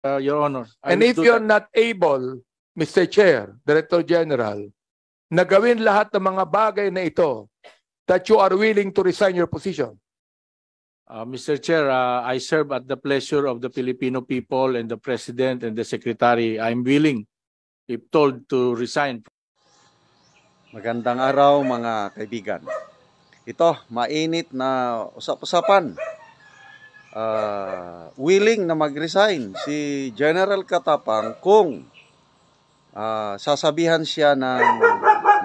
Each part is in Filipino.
Your Honor. And if you're not able, Mr. Chair, Director General, na gawin lahat ng mga bagay na ito, that you are willing to resign your position. Mr. Chair, I serve at the pleasure of the Filipino people and the President and the Secretary. I'm willing, if told, to resign. Magandang araw mga kaibigan. Ito, mainit na usap-usapan. Willing na mag-resign si General Katapang kung sasabihan siya ng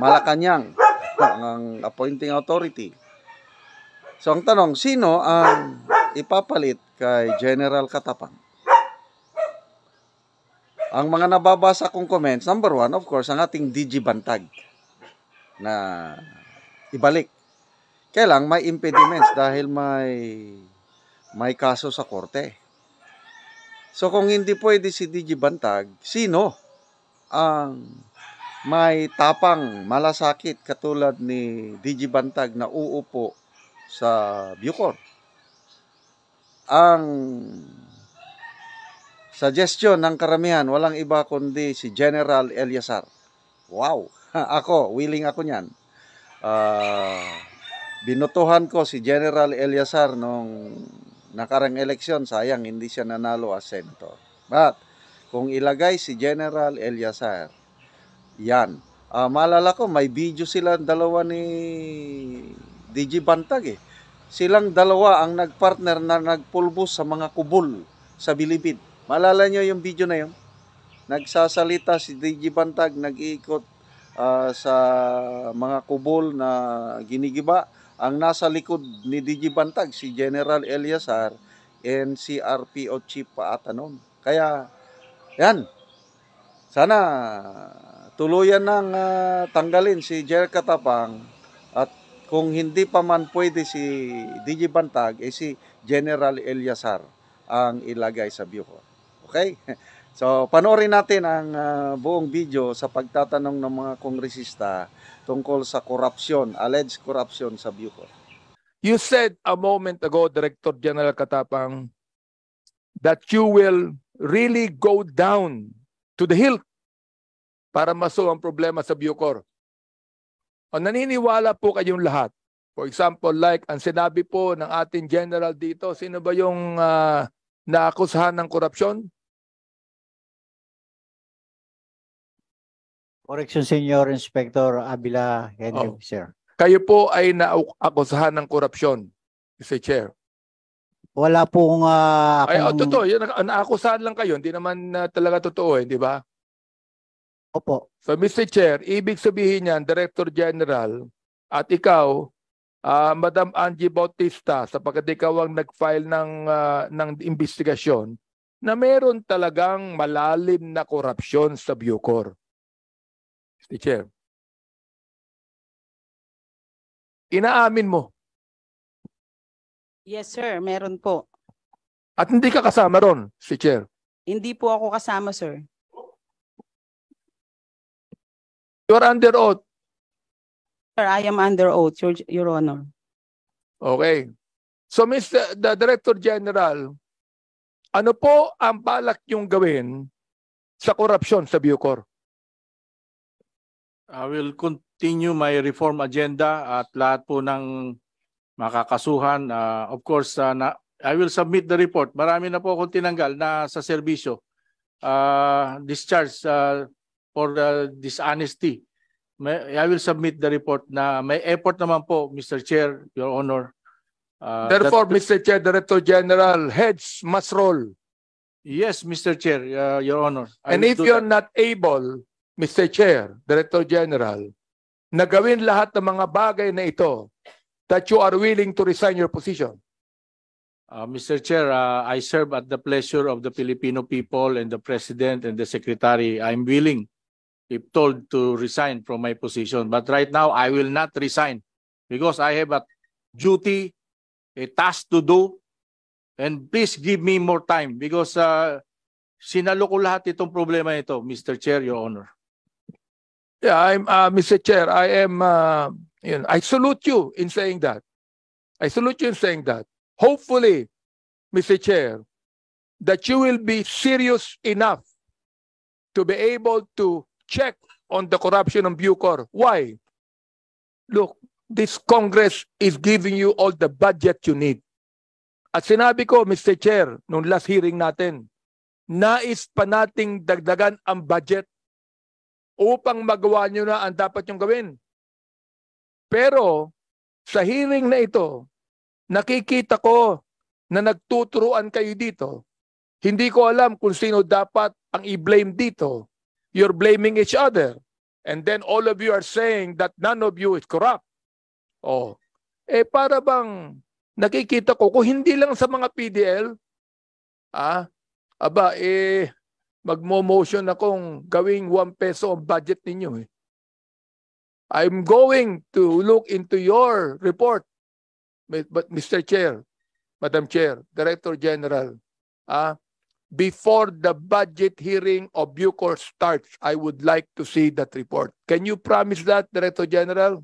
Malacanang, ang appointing authority. So ang tanong, sino ang ipapalit kay General Katapang? Ang mga nababasa kong comments, number one, of course, ang ating DG Bantag na ibalik. Kaya lang may impediments dahil may kaso sa korte. So kung hindi pwede si DG Bantag, sino ang may tapang malasakit katulad ni DG Bantag na uupo sa Bucor? Ang suggestion ng karamihan, walang iba kundi si General Eliazar. Wow! Willing ako niyan. Binutuhan ko si General Eliazar nung nakarang eleksyon, sayang hindi siya nanalo as senator. But kung ilagay si General Eliazar, yan. Maalala ko, may video sila dalawa ni DG Bantag eh. Silang dalawa ang nagpartner na nagpulbos sa mga kubol sa Bilibid. Maalala nyo yung video na yun? Nagsasalita si DG Bantag, nag-iikot sa mga kubol na ginigiba. Ang nasa likod ni DG Bantag, si General Eliazar and si RPO Chief pa ata noon. Kaya, yan. Sana tuluyan nang tanggalin si General Katapang at kung hindi pa man pwede si DG Bantag, si General Eliazar ang ilagay sa Bucor. Okay? So, panoorin natin ang buong video sa pagtatanong ng mga kongresista tungkol sa corruption, alleged corruption sa Bucor. You said a moment ago, Director General Katapang, that you will really go down to the hilt para maso ang problema sa Bucor. O naniniwala po kayong lahat. For example, like ang sinabi po ng ating general dito, sino ba yung naakusahan ng korupsyon? Correction, Senior Inspector Abila Henry, sir. Kayo po ay naakusahan ng korupsyon, Mr. Chair. Wala pong totoo. Naakusahan lang kayo. Hindi naman talaga totoo, di ba? Opo. So, Mr. Chair, ibig sabihin niyan, Director General, at ikaw, Madam Angie Bautista, sapagkat ikaw ang nag-file ng investigasyon, na meron talagang malalim na korupsyon sa Bucor. Mr. Chair. Inaamin mo. Yes, sir. Meron po. At hindi ka kasama ron, Mr. Chair. Hindi po ako kasama, sir. You are under oath. Sir, I am under oath, Your Honor. Okay. So, the Director General, ano po ang balak niyong gawin sa korupsyon sa Bucor? I will continue my reform agenda at lahat po ng makakasuhan. Of course, I will submit the report. Marami na po akong tinanggal na sa serbisyo. Discharge for dishonesty. I will submit the report na may effort naman po, Mr. Chair, Your Honor. Therefore, Mr. Chair, Director General, heads must roll. Yes, Mr. Chair, Your Honor. And if you're not able, Mr. Chair, Director General, na gawin lahat ng mga bagay na ito, that you are willing to resign your position. Mr. Chair, I serve at the pleasure of the Filipino people and the President and the Secretary. I'm willing, if told, to resign from my position. But right now, I will not resign because I have a duty, a task to do, and please give me more time because sinalo ko lahat itong problema ito, Mr. Chair, Your Honor. Yeah, Mr. Chair, I salute you in saying that. I salute you in saying that. Hopefully, Mr. Chair, that you will be serious enough to be able to check on the corruption of Bucor. Why? Look, this Congress is giving you all the budget you need. At sinabi ko, Mr. Chair, nung last hearing natin, nais pa nating dagdagan ang budget upang magawa nyo na ang dapat nyong gawin. Pero sa hearing na ito, nakikita ko na nagtuturuan kayo dito. Hindi ko alam kung sino dapat ang i-blame dito. You're blaming each other. And then all of you are saying that none of you is corrupt. Oh, para bang nakikita ko, kung hindi lang sa mga PDL, magmo-motion akong gawing 1 peso ang budget ninyo. I'm going to look into your report, but Mr. Chair, Madam Chair, Director General, before the budget hearing of Bucor starts, I would like to see that report. Can you promise that, Director General?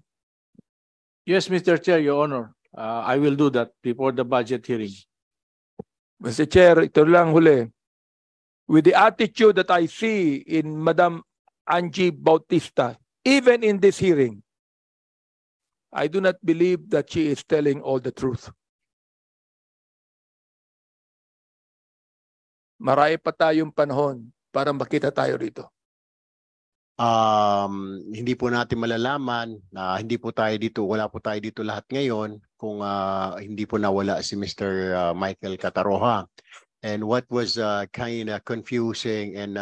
Yes, Mr. Chair, Your Honor. I will do that before the budget hearing. Mr. Chair, ito lang huli. With the attitude that I see in Madam Angie Bautista, even in this hearing, I do not believe that she is telling all the truth. Marami pa tayong panahon para makita tayo rito. Hindi po natin malalaman na hindi po tayo dito, wala po tayo dito lahat ngayon kung hindi po nawala si Mr. Michael Cataroha. And what was kind of confusing and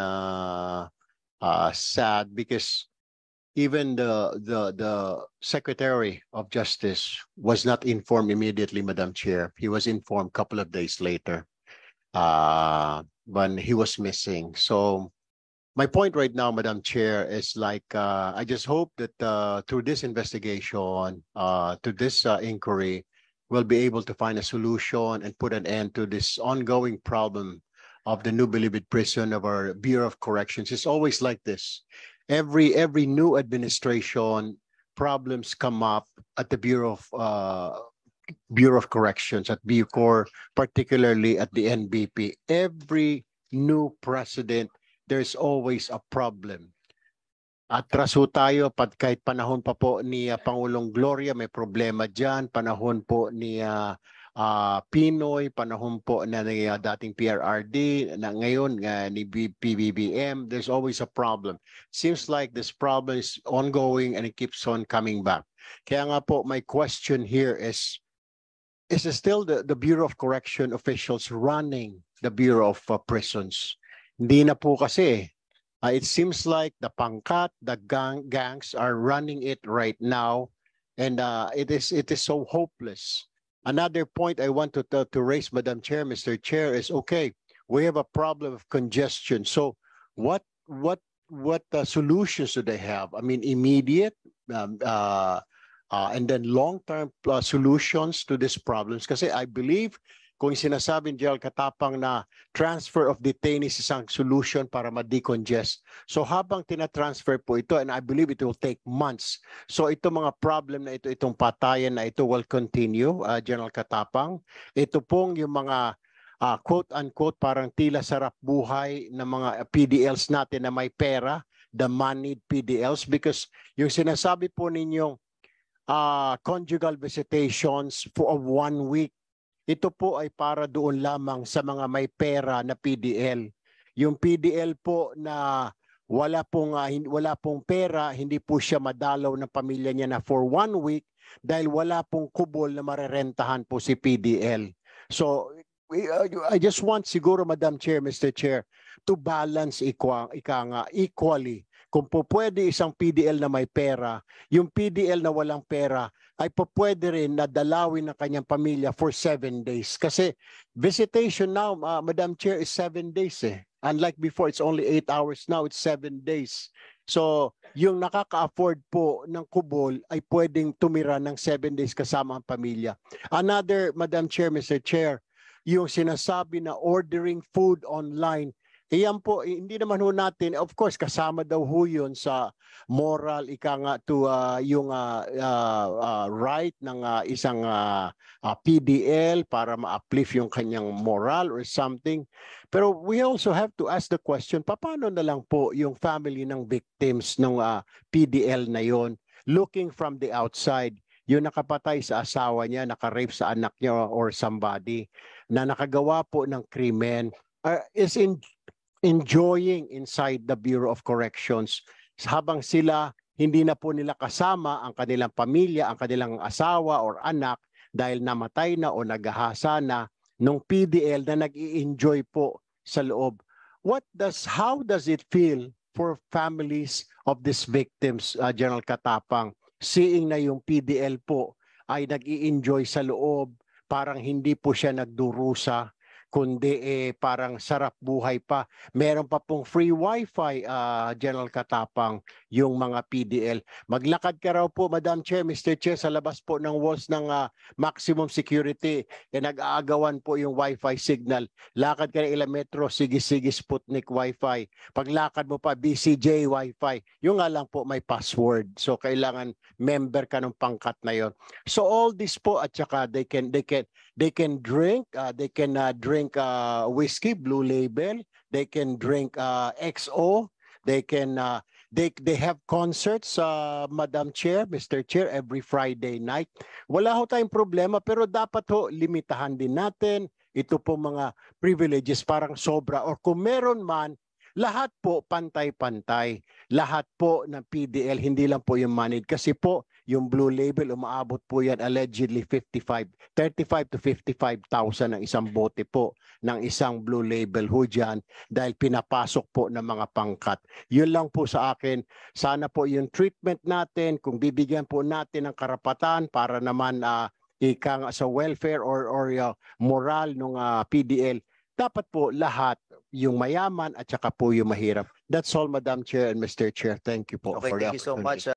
sad, because even the Secretary of Justice was not informed immediately, Madam Chair. He was informed a couple of days later when he was missing. So my point right now, Madam Chair, is like I just hope that through this investigation, to this inquiry, we'll be able to find a solution and put an end to this ongoing problem of the New Bilibid prison of our Bureau of Corrections. It's always like this. Every new administration, problems come up at the Bureau of Corrections, at Bucor, particularly at the NBP. Every new president, there's always a problem. Atraso tayo, kahit panahon pa po ni Pangulong Gloria, may problema dyan. Panahon po ni Pinoy, panahon po na ni dating PRRD, na ngayon ni PBBM, there's always a problem. Seems like this problem is ongoing and it keeps on coming back. Kaya nga po, my question here is it still the Bureau of Correction officials running the Bureau of Prisons? Hindi na po kasi. It seems like the pangkat, the gangs are running it right now, and it is so hopeless. Another point I want to raise, Madam Chair, Mr. Chair, is okay. We have a problem of congestion. So, what solutions do they have? I mean, immediate and then long-term solutions to these problems. Kasi I believe, kung sinasabi ni General Katapang na transfer of detainees isang solution para ma-decongest. So habang tina-transfer po ito, and I believe it will take months. So itong mga problem na ito, itong patayan na ito will continue, General Katapang. Ito pong yung mga quote-unquote parang tila sarap buhay ng mga PDLs natin na may pera, the moneyed PDLs, because yung sinasabi po ninyong conjugal visitations for 1 week, ito po ay para doon lamang sa mga may pera na PDL. Yung PDL po na wala pong pera, hindi po siya madalaw ng pamilya niya na for 1 week dahil wala pong kubol na marerentahan po si PDL. So I just want siguro, Madam Chair, Mr. Chair, to balance equally. Kung po pwede isang PDL na may pera, yung PDL na walang pera ay po pwede rin na dalawin ng kanyang pamilya for 7 days. Kasi visitation now, Madam Chair, is 7 days eh. Unlike before, it's only 8 hours. Now it's 7 days. So yung nakaka-afford po ng kubol ay pwedeng tumira ng 7 days kasama ang pamilya. Another, Madam Chair, Mr. Chair, yung sinasabi na ordering food online, Iyan po, hindi naman ho natin, of course, kasama daw ho yun sa moral, ika nga to yung right ng isang PDL para ma-uplift yung kanyang moral or something. Pero we also have to ask the question, paano na lang po yung family ng victims ng PDL na yon, looking from the outside, yung nakapatay sa asawa niya, naka-rape sa anak niya or somebody na nakagawa po ng krimen, is enjoying inside the Bureau of Corrections habang sila hindi na po nila kasama ang kanilang pamilya, ang kanilang asawa or anak dahil namatay na o nagahasa na nung PDL na nag-i-enjoy po sa loob. How does it feel for families of these victims, General Katapang, seeing na yung PDL po ay nag-i-enjoy sa loob, parang hindi po siya nagdurusa, kundi parang sarap buhay pa. Meron pa pong free wifi, General Katapang, yung mga PDL. Maglakad ka raw po, Madam Chair, Mr. Chair, sa labas po ng walls ng maximum security. Nag-aagawan po yung wifi signal. Lakad ka ng ilang metro, sige-sige Sputnik wifi. Paglakad mo pa, BCJ wifi. Yung nga lang po may password. So kailangan member ka ng pangkat na yon. So all this po, at saka they can drink, whiskey, Blue Label, they can drink XO, they have concerts, Madam Chair, Mr. Chair, every Friday night. Wala ho tayong problema, pero dapat ho limitahan din natin ito po mga privileges, parang sobra, or kung meron man, lahat po pantay-pantay. Lahat po ng PDL, hindi lang po yung managed. Kasi po, yung Blue Label, umaabot po yan allegedly 35 to 55,000 ng isang bote po ng isang Blue Label ho dyan dahil pinapasok po ng mga pangkat. Yun lang po sa akin. Sana po yung treatment natin, kung bibigyan po natin ng karapatan para naman ika sa welfare or moral ng PDL, dapat po lahat, yung mayaman at saka po yung mahirap. That's all, Madam Chair and Mr. Chair. Thank you po. Okay, for the thank you so opportunity. much.